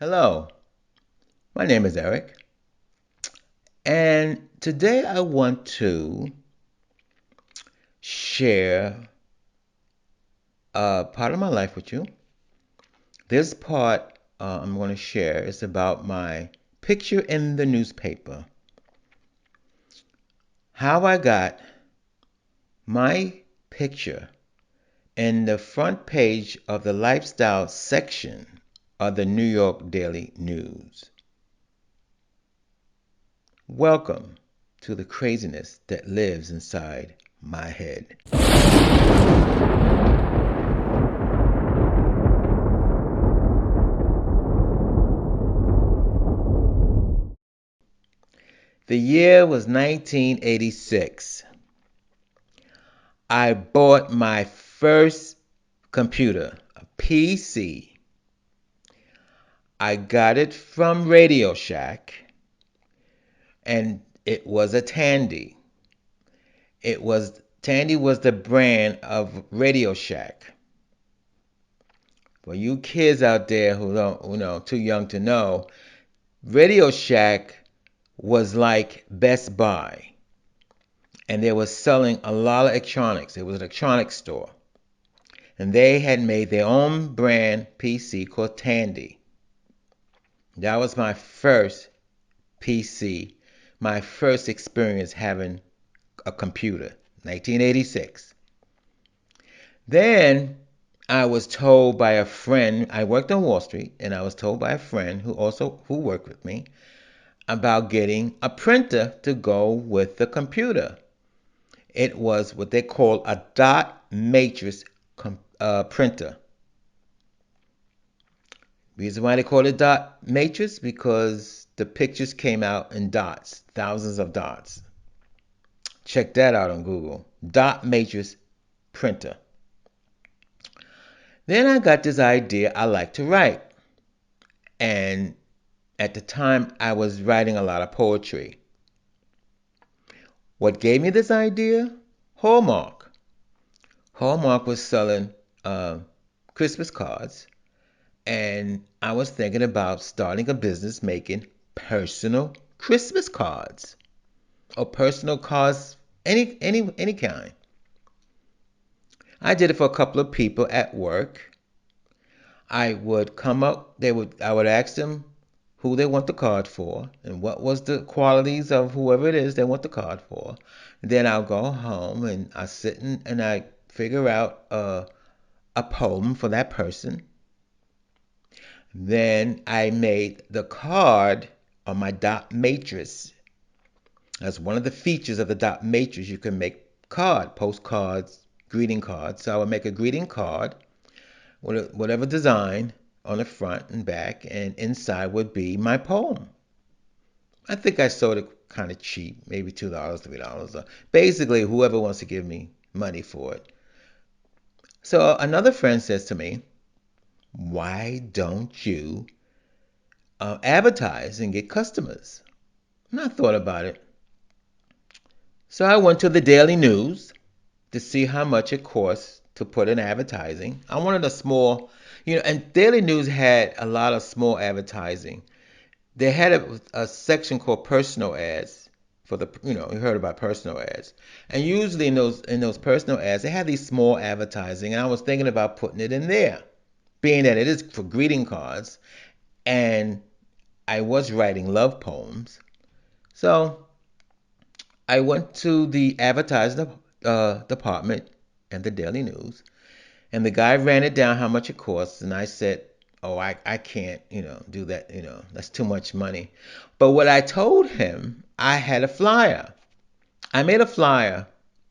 Hello, my name is Eric, and today I want to share a part of my life with you. This part I'm going to share is about my picture in the newspaper. How I got my picture in the front page of the lifestyle section of the New York Daily News. Welcome to the craziness that lives inside my head. The year was 1986. I bought my first computer, a PC. I got it from Radio Shack, and it was a Tandy. Tandy was the brand of Radio Shack. For you kids out there who don't, too young to know, Radio Shack was like Best Buy, and they were selling a lot of electronics. It was an electronics store. And they had made their own brand PC called Tandy. That was my first PC, my first experience having a computer, 1986. Then I was told by a friend, I worked on Wall Street, and I was told by a friend who worked with me about getting a printer to go with the computer. It was what they call a dot matrix printer. Reason why they call it dot matrix, because the pictures came out in dots, thousands of dots. Check that out on Google. Dot matrix printer. Then I got this idea I like to write. And at the time, I was writing a lot of poetry. What gave me this idea? Hallmark. Hallmark was selling Christmas cards, and I was thinking about starting a business making personal Christmas cards or personal cards, any kind. I did it for a couple of people at work. I would come up, I would ask them who they want the card for and what was the qualities of whoever it is they want the card for. Then I'll go home and I sit and I figure out a poem for that person. Then I made the card on my dot matrix. That's one of the features of the dot matrix. You can make postcards, greeting cards. So I would make a greeting card with whatever design on the front and back, and inside would be my poem. I think I sold it kind of cheap, maybe $2, $3. Basically, whoever wants to give me money for it. So another friend says to me, why don't you advertise and get customers? And I thought about it. So I went to the Daily News to see how much it costs to put in advertising. I wanted a small, and Daily News had a lot of small advertising. They had a section called personal ads for you heard about personal ads. And usually in those personal ads, they had these small advertising, and I was thinking about putting it in there, being that it is for greeting cards, and I was writing love poems. So I went to the advertising department and the Daily News, and the guy ran it down how much it costs, and I said, "Oh, I can't, do that. That's too much money." But what I told him, I had a flyer. I made a flyer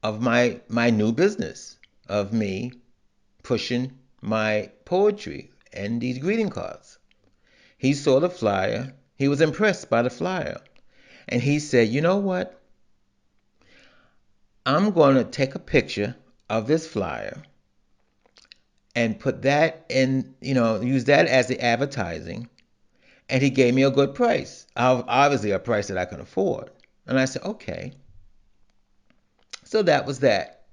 of my new business, of me pushing my poetry and these greeting cards. He saw the flyer. He was impressed by the flyer, and he said, "You know what? I'm going to take a picture of this flyer and put that in, use that as the advertising." And he gave me a good price, obviously a price that I can afford. And I said, okay. So that was that.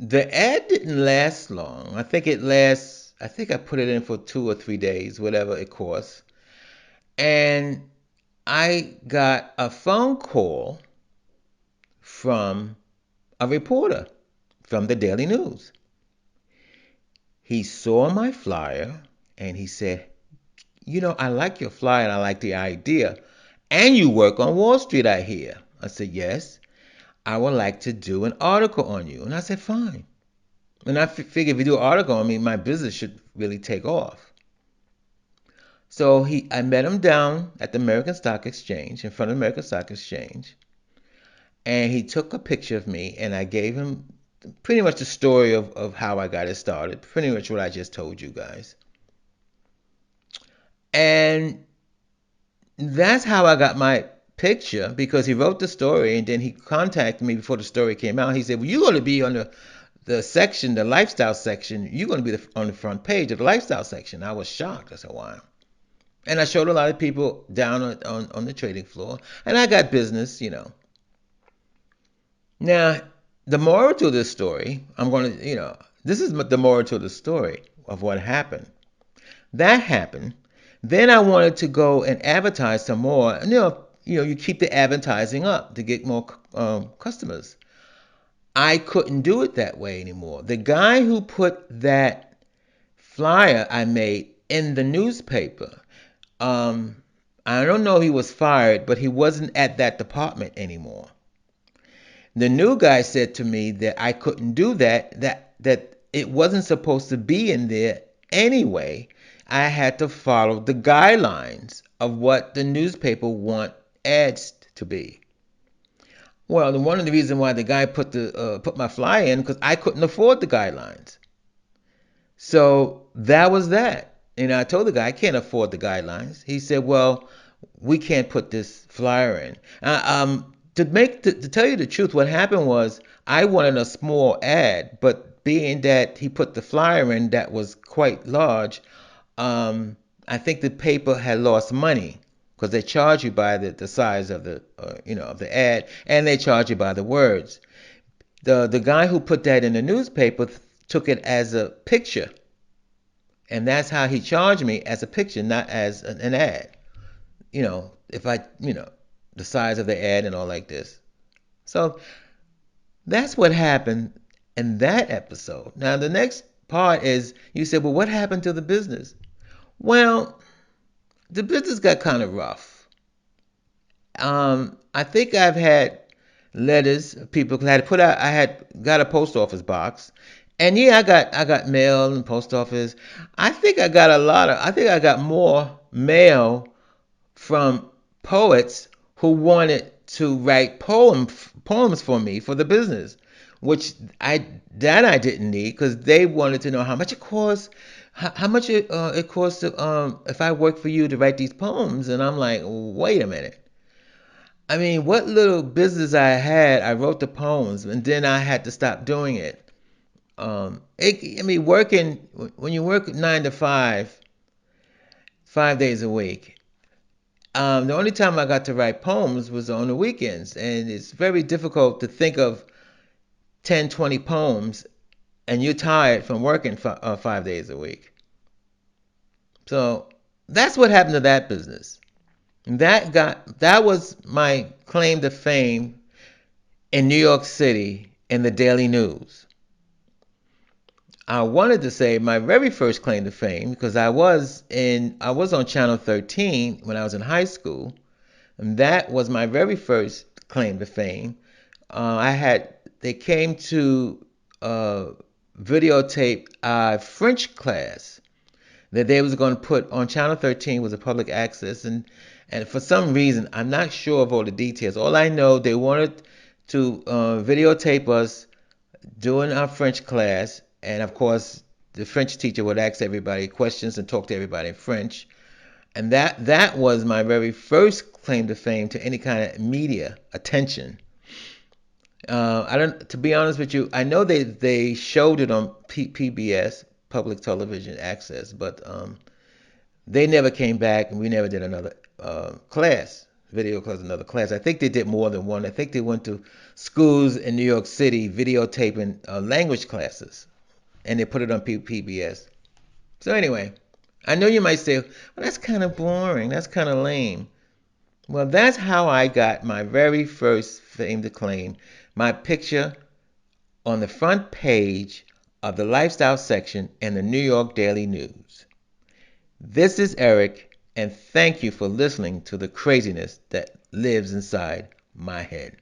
The ad didn't last long. I think it lasts I think I put it in for 2 or 3 days, whatever it costs. And I got a phone call from a reporter from the Daily News. He saw my flyer and he said, I like your flyer and I like the idea. And you work on Wall Street, I hear. I said, yes, I would like to do an article on you. And I said, fine. And I figured if you do an article on me, my business should really take off. So I met him down at the American Stock Exchange, in front of the American Stock Exchange. And he took a picture of me and I gave him pretty much the story of how I got it started. Pretty much what I just told you guys. And that's how I got my picture, because he wrote the story and then he contacted me before the story came out. He said, well, you're going to be on the section, the lifestyle section. You're going to be on the front page of the lifestyle section. I was shocked. I said, wow. And I showed a lot of people down on the trading floor. And I got business. Now, the moral to this story, this is the moral to the story of what happened. That happened. Then I wanted to go and advertise some more. And, you keep the advertising up to get more customers. I couldn't do it that way anymore. The guy who put that flyer I made in the newspaper, I don't know if he was fired, but he wasn't at that department anymore. The new guy said to me that I couldn't do that it wasn't supposed to be in there anyway. I had to follow the guidelines of what the newspaper want ads to be. Well, one of the reasons why the guy put my flyer in, because I couldn't afford the guidelines. So that was that. And I told the guy I can't afford the guidelines. He said, "Well, we can't put this flyer in." To tell you the truth, what happened was I wanted a small ad, but being that he put the flyer in that was quite large, I think the paper had lost money because they charge you by the size of the ad, and they charge you by the words. The guy who put that in the newspaper took it as a picture, and that's how he charged me, as a picture, not as an ad. If the size of the ad and all like this. So that's what happened in that episode. Now, the next part is, you said, well, what happened to the business? Well, the business got kind of rough. I think I've had letters. People had put out. I had got a post office box, and yeah, I got mail and post office. I think I got a lot of. I think I got more mail from poets who wanted to write poems for me for the business, which I didn't need, because they wanted to know how much it costs, how much it costs to, if I work for you to write these poems. And I'm like, wait a minute. I mean, what little business I had, I wrote the poems, and then I had to stop doing it. I mean, working when you work 9 to 5, 5 days a week. The only time I got to write poems was on the weekends, and it's very difficult to think of 10, 20 poems, and you're tired from working 5 days a week. So that's what happened to that business. That was my claim to fame in New York City in the Daily News. I wanted to say my very first claim to fame, because I was on Channel 13 when I was in high school, and that was my very first claim to fame. They came to videotape a French class that they was going to put on Channel 13, was a public access, and for some reason, I'm not sure of all the details. All I know, they wanted to videotape us doing our French class, and of course, the French teacher would ask everybody questions and talk to everybody in French. And that was my very first claim to fame to any kind of media attention. I don't. To be honest with you, I know they showed it on PBS, Public Television Access, but they never came back, and we never did another class, video class, another class. I think they did more than one. I think they went to schools in New York City videotaping language classes, and they put it on PBS. So anyway, I know you might say, well, that's kind of boring. That's kind of lame. Well, that's how I got my very first fame to claim, my picture on the front page of the lifestyle section in the New York Daily News. This is Eric, and thank you for listening to the craziness that lives inside my head.